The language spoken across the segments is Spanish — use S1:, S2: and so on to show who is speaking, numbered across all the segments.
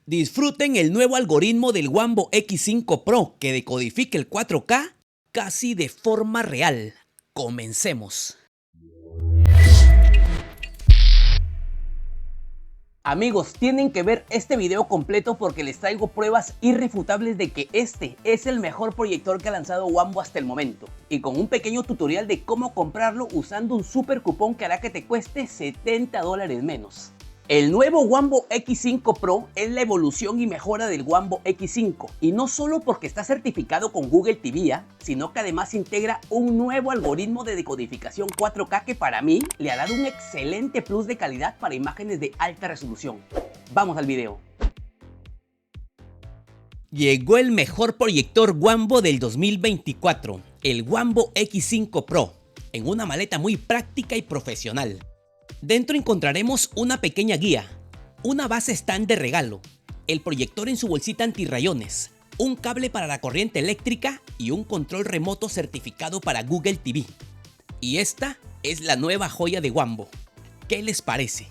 S1: Disfruten el nuevo algoritmo del Wambo X5 Pro que decodifica el 4K casi de forma real. Comencemos. Amigos, tienen que ver este video completo porque les traigo pruebas irrefutables de que este es el mejor proyector que ha lanzado Wambo hasta el momento. Y con un pequeño tutorial de cómo comprarlo usando un super cupón que hará que te cueste $70 menos. El nuevo Wambo X5 Pro es la evolución y mejora del Wambo X5, y no solo porque está certificado con Google TV, sino que además integra un nuevo algoritmo de decodificación 4K que para mí le ha dado un excelente plus de calidad para imágenes de alta resolución. Vamos al video. Llegó el mejor proyector Wambo del 2024, el Wambo X5 Pro, en una maleta muy práctica y profesional. Dentro encontraremos una pequeña guía, una base stand de regalo, el proyector en su bolsita antirrayones, un cable para la corriente eléctrica y un control remoto certificado para Google TV. Y esta es la nueva joya de Wambo. ¿Qué les parece?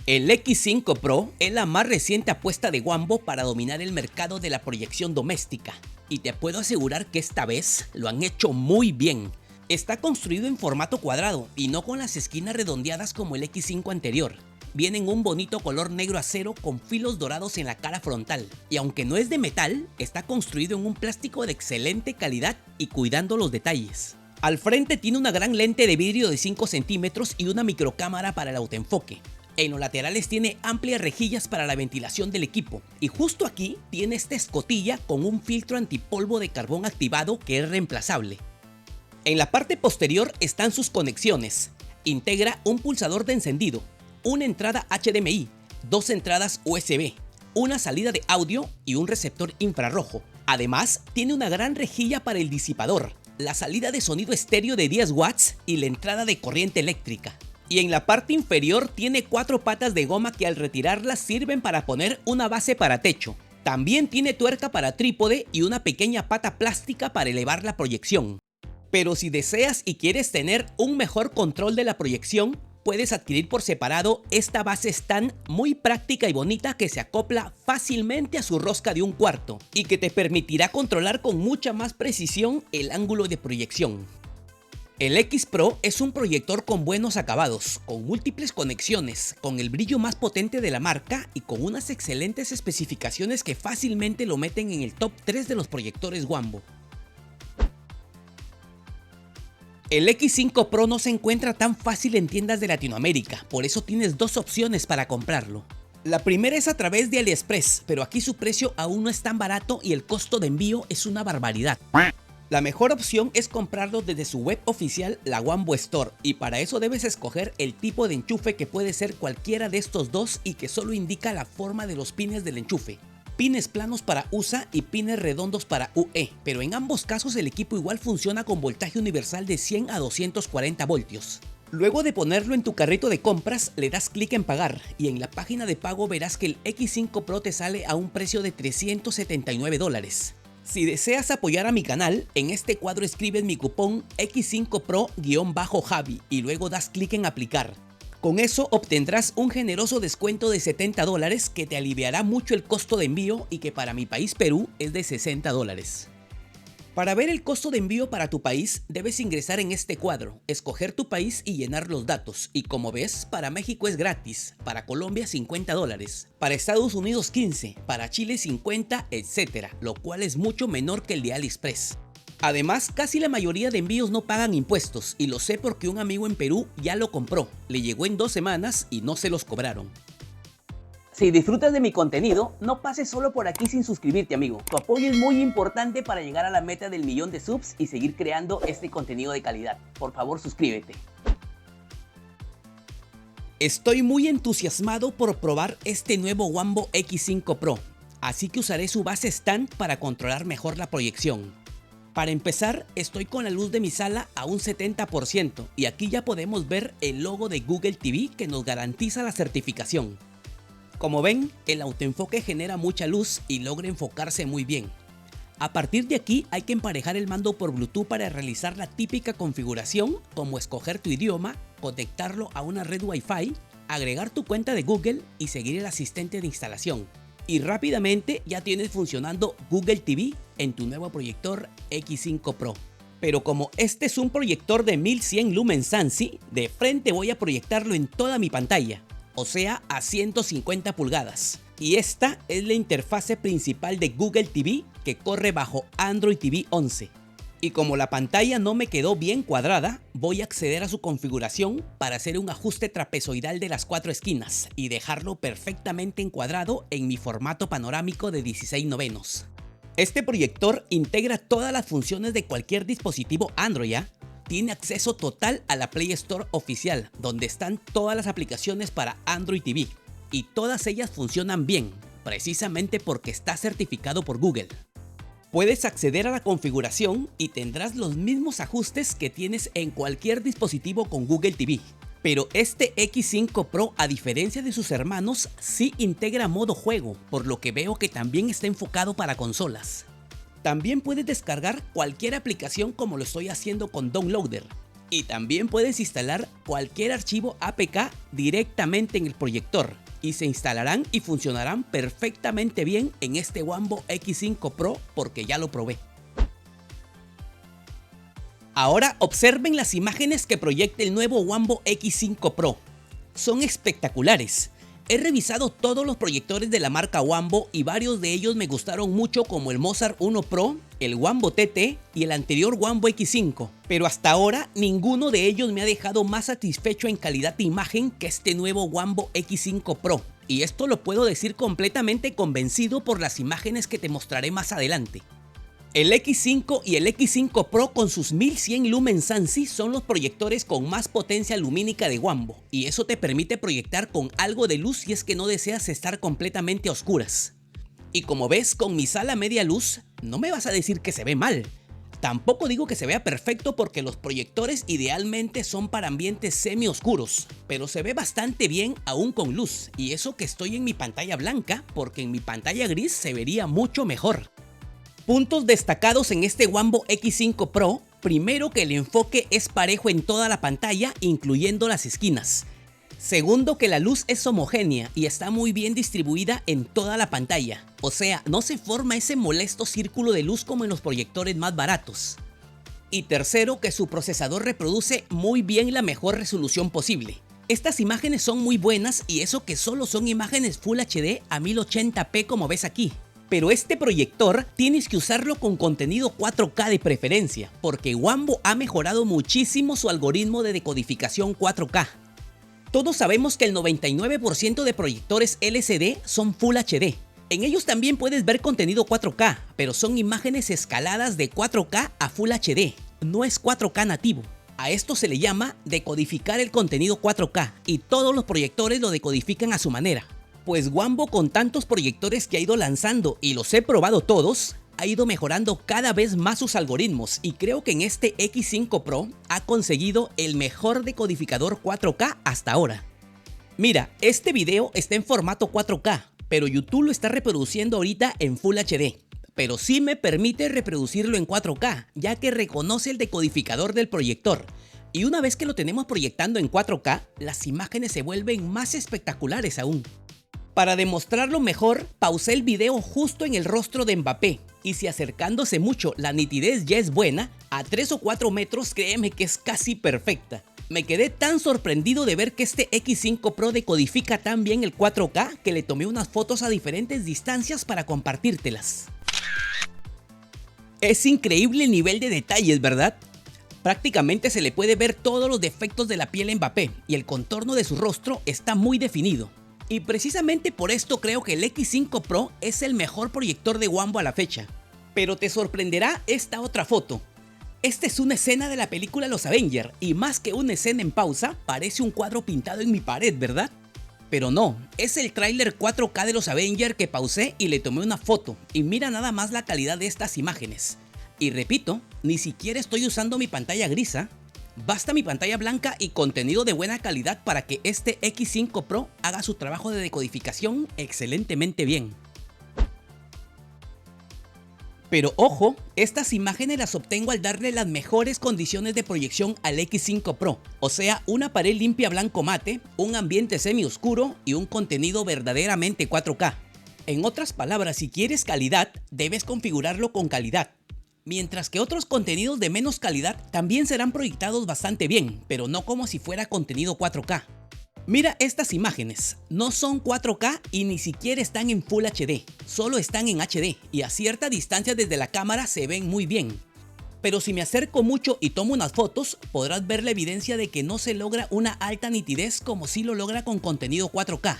S1: El X5 Pro es la más reciente apuesta de Wambo para dominar el mercado de la proyección doméstica, y te puedo asegurar que esta vez lo han hecho muy bien. Está construido en formato cuadrado y no con las esquinas redondeadas como el X5 anterior. Viene en un bonito color negro acero con filos dorados en la cara frontal, y aunque no es de metal, está construido en un plástico de excelente calidad y cuidando los detalles. Al frente tiene una gran lente de vidrio de 5 centímetros y una microcámara para el autoenfoque. En los laterales tiene amplias rejillas para la ventilación del equipo, y justo aquí tiene esta escotilla con un filtro antipolvo de carbón activado que es reemplazable. En la parte posterior están sus conexiones. Integra un pulsador de encendido, una entrada HDMI, dos entradas USB, una salida de audio y un receptor infrarrojo. Además, tiene una gran rejilla para el disipador, la salida de sonido estéreo de 10 watts y la entrada de corriente eléctrica. Y en la parte inferior tiene 4 patas de goma que al retirarlas sirven para poner una base para techo. También tiene tuerca para trípode y una pequeña pata plástica para elevar la proyección. Pero si deseas y quieres tener un mejor control de la proyección, puedes adquirir por separado esta base stand muy práctica y bonita que se acopla fácilmente a su rosca de 1/4 y que te permitirá controlar con mucha más precisión el ángulo de proyección. El X Pro es un proyector con buenos acabados, con múltiples conexiones, con el brillo más potente de la marca y con unas excelentes especificaciones que fácilmente lo meten en el top 3 de los proyectores Wambo. El X5 Pro no se encuentra tan fácil en tiendas de Latinoamérica, por eso tienes dos opciones para comprarlo. La primera es a través de AliExpress, pero aquí su precio aún no es tan barato y el costo de envío es una barbaridad. La mejor opción es comprarlo desde su web oficial, la Wambo Store, y para eso debes escoger el tipo de enchufe, que puede ser cualquiera de estos dos y que solo indica la forma de los pines del enchufe. Pines planos para USA y pines redondos para UE, pero en ambos casos el equipo igual funciona con voltaje universal de 100 a 240 voltios. Luego de ponerlo en tu carrito de compras, le das clic en pagar y en la página de pago verás que el X5 Pro te sale a un precio de $379. Si deseas apoyar a mi canal, en este cuadro escribes mi cupón X5 Pro-Javi y luego das clic en aplicar. Con eso obtendrás un generoso descuento de $70 que te aliviará mucho el costo de envío y que para mi país Perú es de $60. Para ver el costo de envío para tu país debes ingresar en este cuadro, escoger tu país y llenar los datos, y como ves, para México es gratis, para Colombia $50, para Estados Unidos $15, para Chile $50, etc., lo cual es mucho menor que el de AliExpress. Además, casi la mayoría de envíos no pagan impuestos, y lo sé porque un amigo en Perú ya lo compró, le llegó en 2 semanas y no se los cobraron. Si disfrutas de mi contenido, no pases solo por aquí sin suscribirte, amigo. Tu apoyo es muy importante para llegar a la meta del 1.000.000 de subs y seguir creando este contenido de calidad. Por favor, suscríbete. Estoy muy entusiasmado por probar este nuevo Wambo X5 Pro, así que usaré su base stand para controlar mejor la proyección. Para empezar, estoy con la luz de mi sala a un 70% y aquí ya podemos ver el logo de Google TV que nos garantiza la certificación. Como ven, el autoenfoque genera mucha luz y logra enfocarse muy bien. A partir de aquí hay que emparejar el mando por Bluetooth para realizar la típica configuración, como escoger tu idioma, conectarlo a una red Wi-Fi, agregar tu cuenta de Google y seguir el asistente de instalación. y rápidamente ya tienes funcionando Google TV en tu nuevo proyector X5 Pro. Pero como este es un proyector de 1100 lumens Sansi, de frente voy a proyectarlo en toda mi pantalla, o sea a 150 pulgadas. Y esta es la interfase principal de Google TV que corre bajo Android TV 11. Y como la pantalla no me quedó bien cuadrada, voy a acceder a su configuración para hacer un ajuste trapezoidal de las 4 esquinas y dejarlo perfectamente encuadrado en mi formato panorámico de 16:9. Este proyector integra todas las funciones de cualquier dispositivo Android, ¿ya? Tiene acceso total a la Play Store oficial, donde están todas las aplicaciones para Android TV. Y todas ellas funcionan bien, precisamente porque está certificado por Google. Puedes acceder a la configuración y tendrás los mismos ajustes que tienes en cualquier dispositivo con Google TV. Pero este X5 Pro, a diferencia de sus hermanos, sí integra modo juego, por lo que veo que también está enfocado para consolas. También puedes descargar cualquier aplicación como lo estoy haciendo con Downloader. Y también puedes instalar cualquier archivo APK directamente en el proyector. Y se instalarán y funcionarán perfectamente bien en este Wambo X5 Pro porque ya lo probé. Ahora observen las imágenes que proyecta el nuevo Wambo X5 Pro. Son espectaculares. He revisado todos los proyectores de la marca Wambo y varios de ellos me gustaron mucho, como el Mozart 1 Pro, el Wambo TT y el anterior Wambo X5. Pero hasta ahora ninguno de ellos me ha dejado más satisfecho en calidad de imagen que este nuevo Wambo X5 Pro. Y esto lo puedo decir completamente convencido por las imágenes que te mostraré más adelante. El X5 y el X5 Pro con sus 1100 lumens Sansi son los proyectores con más potencia lumínica de Wambo, y eso te permite proyectar con algo de luz si es que no deseas estar completamente a oscuras. Y como ves, con mi sala media luz, no me vas a decir que se ve mal. Tampoco digo que se vea perfecto porque los proyectores idealmente son para ambientes semi oscuros, pero se ve bastante bien aún con luz, y eso que estoy en mi pantalla blanca, porque en mi pantalla gris se vería mucho mejor. Puntos destacados en este Wambo X5 Pro: primero, que el enfoque es parejo en toda la pantalla, incluyendo las esquinas. Segundo, que la luz es homogénea y está muy bien distribuida en toda la pantalla. O sea, no se forma ese molesto círculo de luz como en los proyectores más baratos. Y tercero, que su procesador reproduce muy bien la mejor resolución posible. Estas imágenes son muy buenas, y eso que solo son imágenes Full HD a 1080p como ves aquí. Pero este proyector tienes que usarlo con contenido 4K de preferencia, porque Wambo ha mejorado muchísimo su algoritmo de decodificación 4K. Todos sabemos que el 99% de proyectores LCD son Full HD. En ellos también puedes ver contenido 4K, pero son imágenes escaladas de 4K a Full HD, no es 4K nativo. A esto se le llama decodificar el contenido 4K, y todos los proyectores lo decodifican a su manera. Pues Wambo, con tantos proyectores que ha ido lanzando y los he probado todos, ha ido mejorando cada vez más sus algoritmos, y creo que en este X5 Pro ha conseguido el mejor decodificador 4K hasta ahora. Mira, este video está en formato 4K, pero YouTube lo está reproduciendo ahorita en Full HD. Pero sí me permite reproducirlo en 4K, ya que reconoce el decodificador del proyector. Y una vez que lo tenemos proyectando en 4K, las imágenes se vuelven más espectaculares aún. Para demostrarlo mejor, pausé el video justo en el rostro de Mbappé, y si acercándose mucho la nitidez ya es buena, a 3 o 4 metros créeme que es casi perfecta. Me quedé tan sorprendido de ver que este X5 Pro decodifica tan bien el 4K que le tomé unas fotos a diferentes distancias para compartírtelas. Es increíble el nivel de detalles, ¿verdad? Prácticamente se le puede ver todos los defectos de la piel a Mbappé, y el contorno de su rostro está muy definido. Y precisamente por esto creo que el X5 Pro es el mejor proyector de Wambo a la fecha. Pero te sorprenderá esta otra foto. Esta es una escena de la película Los Avengers, y más que una escena en pausa, parece un cuadro pintado en mi pared, ¿verdad? Pero no, es el tráiler 4K de Los Avengers que pausé y le tomé una foto, y mira nada más la calidad de estas imágenes. Y repito, ni siquiera estoy usando mi pantalla grisa. Basta mi pantalla blanca y contenido de buena calidad para que este X5 Pro haga su trabajo de decodificación excelentemente bien. Pero ojo, estas imágenes las obtengo al darle las mejores condiciones de proyección al X5 Pro, o sea, una pared limpia blanco mate, un ambiente semi oscuro y un contenido verdaderamente 4K. En otras palabras, si quieres calidad, debes configurarlo con calidad. Mientras que otros contenidos de menos calidad también serán proyectados bastante bien, pero no como si fuera contenido 4K. Mira estas imágenes, no son 4K y ni siquiera están en Full HD, solo están en HD y a cierta distancia desde la cámara se ven muy bien. Pero si me acerco mucho y tomo unas fotos, podrás ver la evidencia de que no se logra una alta nitidez como si lo logra con contenido 4K.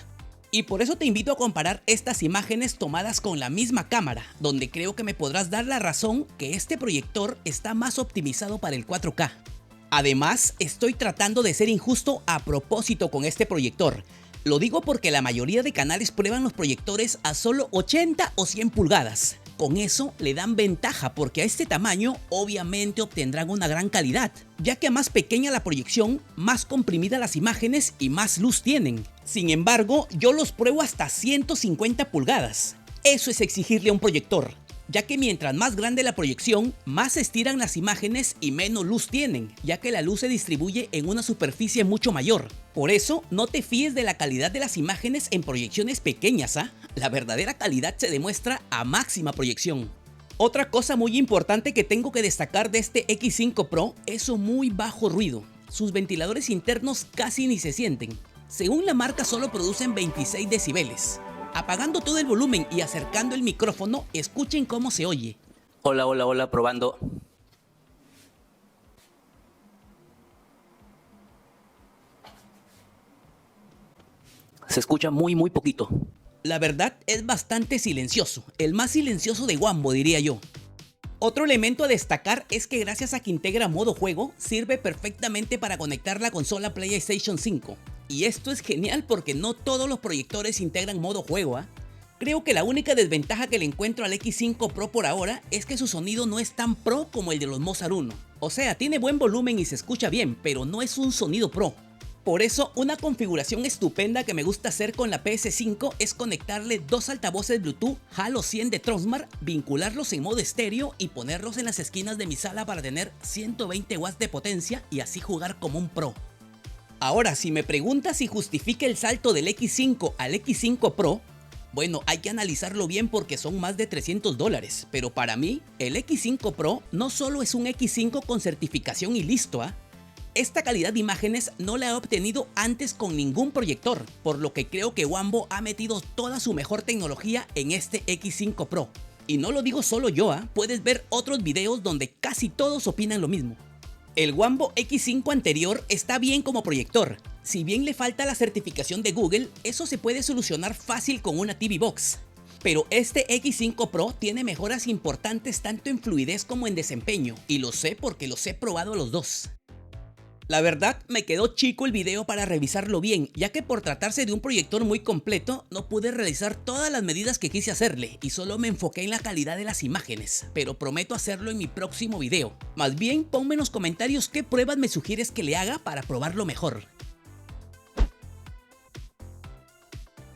S1: Y por eso te invito a comparar estas imágenes tomadas con la misma cámara, donde creo que me podrás dar la razón que este proyector está más optimizado para el 4K. Además, estoy tratando de ser injusto a propósito con este proyector. Lo digo porque la mayoría de canales prueban los proyectores a solo 80 o 100 pulgadas. Con eso le dan ventaja porque a este tamaño obviamente obtendrán una gran calidad, ya que a más pequeña la proyección, más comprimidas las imágenes y más luz tienen. Sin embargo, yo los pruebo hasta 150 pulgadas. Eso es exigirle a un proyector, ya que mientras más grande la proyección, más se estiran las imágenes y menos luz tienen, ya que la luz se distribuye en una superficie mucho mayor. Por eso, no te fíes de la calidad de las imágenes en proyecciones pequeñas, ¿ah? La verdadera calidad se demuestra a máxima proyección. Otra cosa muy importante que tengo que destacar de este X5 Pro es su muy bajo ruido. Sus ventiladores internos casi ni se sienten. Según la marca, solo producen 26 decibeles. Apagando todo el volumen y acercando el micrófono, escuchen cómo se oye. Hola, hola, hola, probando. Se escucha muy poquito. La verdad es bastante silencioso, el más silencioso de Wambo, diría yo. Otro elemento a destacar es que gracias a que integra modo juego, sirve perfectamente para conectar la consola PlayStation 5. Y esto es genial porque no todos los proyectores integran modo juego, ¿eh? Creo que la única desventaja que le encuentro al X5 Pro por ahora es que su sonido no es tan pro como el de los Mozart 1. O sea, tiene buen volumen y se escucha bien, pero no es un sonido pro. Por eso, una configuración estupenda que me gusta hacer con la PS5 es conectarle dos altavoces Bluetooth Halo 100 de Tronsmart, vincularlos en modo estéreo y ponerlos en las esquinas de mi sala para tener 120 watts de potencia y así jugar como un pro. Ahora, si me preguntas si justifica el salto del X5 al X5 Pro, bueno, hay que analizarlo bien porque son más de $300, pero para mí, el X5 Pro no solo es un X5 con certificación y listo, ¿ah? Esta calidad de imágenes no la he obtenido antes con ningún proyector, por lo que creo que Wambo ha metido toda su mejor tecnología en este X5 Pro. Y no lo digo solo yo, ¿ah? Puedes ver otros videos donde casi todos opinan lo mismo. El Wambo X5 anterior está bien como proyector. Si bien le falta la certificación de Google, eso se puede solucionar fácil con una TV Box. Pero este X5 Pro tiene mejoras importantes tanto en fluidez como en desempeño, y lo sé porque los he probado los dos. La verdad, me quedó chico el video para revisarlo bien, ya que por tratarse de un proyector muy completo, no pude realizar todas las medidas que quise hacerle y solo me enfoqué en la calidad de las imágenes, pero prometo hacerlo en mi próximo video. Más bien, ponme en los comentarios qué pruebas me sugieres que le haga para probarlo mejor.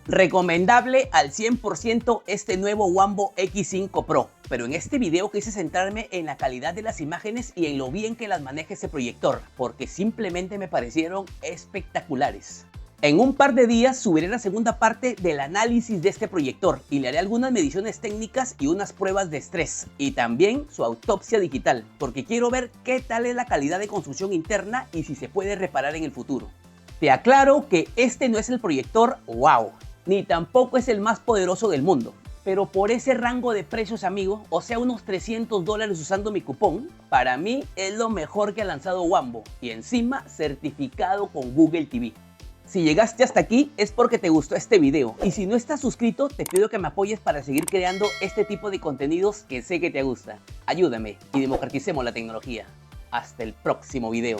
S1: Recomendable al 100% este nuevo Wambo X5 Pro, pero en este video quise centrarme en la calidad de las imágenes y en lo bien que las maneja ese proyector, porque simplemente me parecieron espectaculares. En un par de días subiré la segunda parte del análisis de este proyector y le haré algunas mediciones técnicas y unas pruebas de estrés, y también su autopsia digital, porque quiero ver qué tal es la calidad de construcción interna y si se puede reparar en el futuro. Te aclaro que este no es el proyector wow, ni tampoco es el más poderoso del mundo, pero por ese rango de precios, amigo, o sea unos $300 usando mi cupón, para mí es lo mejor que ha lanzado Wambo y encima certificado con Google TV. Si llegaste hasta aquí es porque te gustó este video y si no estás suscrito te pido que me apoyes para seguir creando este tipo de contenidos que sé que te gusta. Ayúdame y democraticemos la tecnología. Hasta el próximo video.